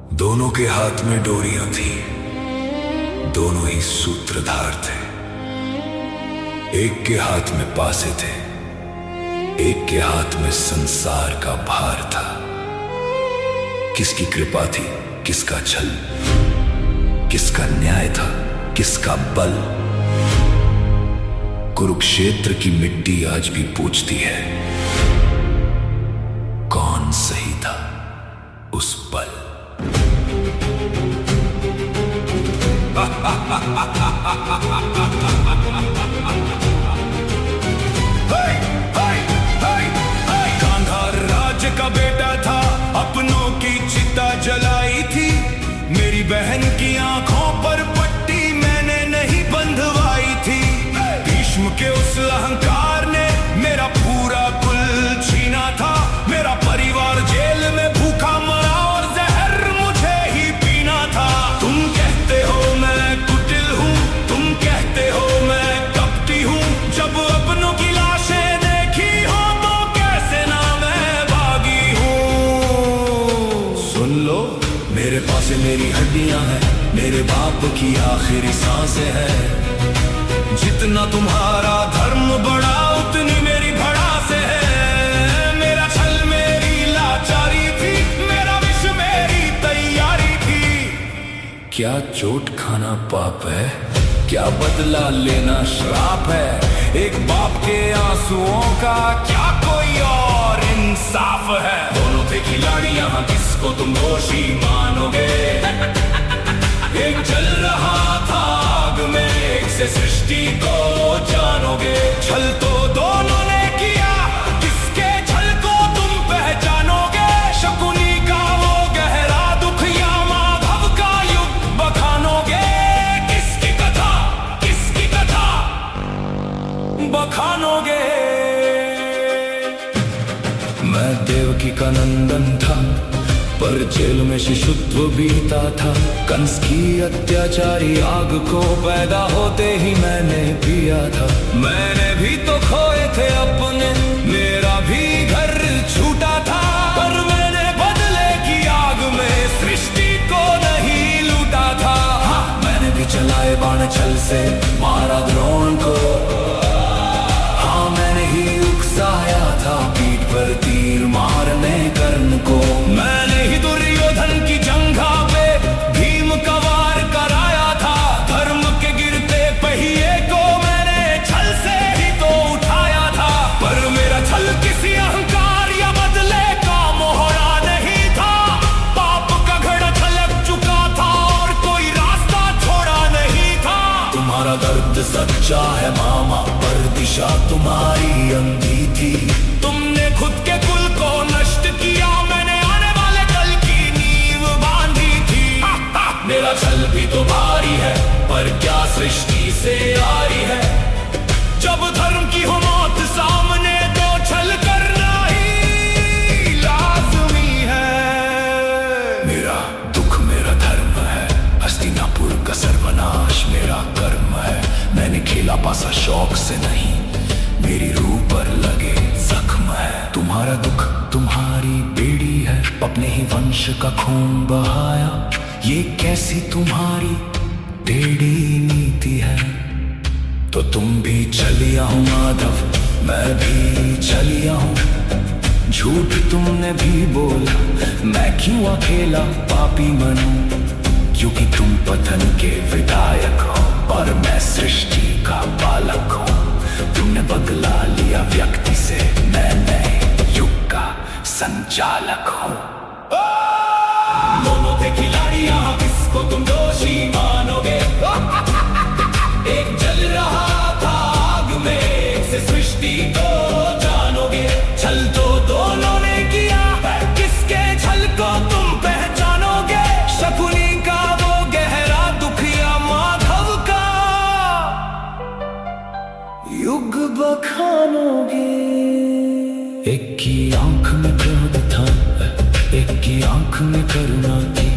दोनों के हाथ में डोरियां थी, दोनों ही सूत्रधार थे। एक के हाथ में पासे थे, एक के हाथ में संसार का भार था। किसकी कृपा थी, किसका छल, किसका न्याय था, किसका बल। कुरुक्षेत्र की मिट्टी आज भी पूछती है, कौन सही था उस पल। गांधार राज्य का बेटा था, अपनों की चिता जलाई थी। मेरी बहन की आंखों पर पट्टी मैंने नहीं बंधवाई थी। भीष्म के उस अहंकार ने मेरा पूरा कुल छीना था। मेरा परिवार जेल में भूखा मरा और जहर मुझे ही पीना था। तुम कहते हो मैं कुटिल हूँ, तुम कहते हो मैं कपटी हूँ। जब अपनों की लाशें देखी हो तो कैसे ना मैं भागी हूँ। सुन लो, मेरे पास मेरी हड्डियां हैं, मेरे बाप की आखिरी सांसें हैं। जितना तुम्हारा धर्म बड़ा उतनी मेरी भड़ास है। मेरा छल मेरी लाचारी थी, मेरा विष मेरी तैयारी थी। क्या चोट खाना पाप है, क्या बदला लेना श्राप है। एक बाप के आंसुओं का क्या कोई और इंसाफ है। दोनों थे खिलाड़ी, यहाँ किसको तुम दोषी मानोगे। एक जल रहा था आग में, एक से सृष्टि को जानोगे। छल तो दोनों ने किया, किसके छल को तुम पहचानोगे। शकुनी का वो गहरा दुख या माधव का युग बखानोगे। किसकी कथा, किसकी कथा बखानोगे। मैं देवकी का नंदन था, पर जेल में शिशुत्व बीता था। कंस की अत्याचारी आग को पैदा होते ही मैंने पिया था। मैंने भी तो खोए थे अपने, मेरा भी घर छूटा था। पर मैंने बदले की आग में सृष्टि को नहीं लूटा था। हाँ, मैंने भी चलाए बाण छल से मारा द्रोण को। हाँ, मैंने ही उकसाया था पीठ पर तीर मारने कर्ण को। मैंने ही दुर्योधन की जंघा पे भीम का वार कराया था। धर्म के गिरते पहिए को मैंने छल से ही तो उठाया था। पर मेरा छल किसी अहंकार या बदले का मोहरा नहीं था। पाप का घड़ा छलक चुका था और कोई रास्ता छोड़ा नहीं था। तुम्हारा दर्द सच्चा है मामा, पर दिशा तुम्हारी अंधी थी। तुमने खुद के कुल को नष्ट किया, मैंने आने वाले कल की नींव बांधी थी। मेरा छल भी तो भारी है, पर क्या सृष्टि से आरी है। जब धर्म की हो मौत सामने तो छल करना ही लाजमी है। मेरा दुख मेरा धर्म है, हस्तिनापुर का सर्वनाश मेरा कर्म है। मैंने खेला पासा शौक से नहीं, मेरी रूह पर लगे जख्म है। तुम्हारा दुख तुम्हारी बेड़ी है, अपने ही वंश का खून बहाया। ये कैसी तुम्हारी टेढ़ी नीति है। तो तुम भी चलिया हो माधव, मैं भी चलिया हूँ। झूठ तुमने भी बोला, मैं क्यों अकेला पापी बनूं। क्योंकि तुम पतन के विधायक हो और मैं सृष्टि का बालक हूँ। तुमने बदला लिया व्यक्ति से, मैं नए युग का संचालक हूँ। दोनों थे खिलाड़ी, यहाँ किसको तुम दोषी मानोगे। एक जल रहा था आग में, एक से सृष्टि को जानोगे। छल तो दोनों ने किया, किसके छल को तुम पहचानोगे। शकुनी का वो गहरा दुख या माधव का युग बखानोगे। एक की आंख में क्रोध था, एक की आंख में करुणा थी।